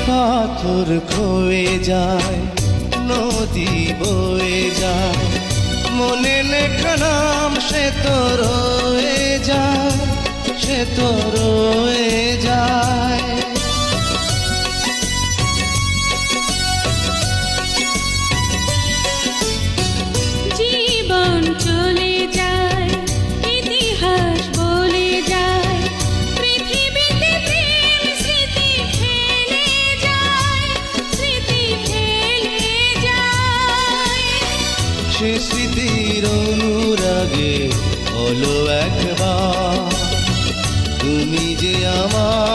পাথর ক্ষয়ে যায়, নদী বয়ে যায়, মনে লেখা নাম সে তো রয়ে যায়, সে তো রয়ে যায়। জীবন চলে যায়, ইতিহাস বলে যায়, পৃথিবীতে প্রেম স্মৃতি ফেলে যায়, স্মৃতি ফেলে যায়। সে স্মৃতির অনুরাগে হলো একবার, তুমি যে আমার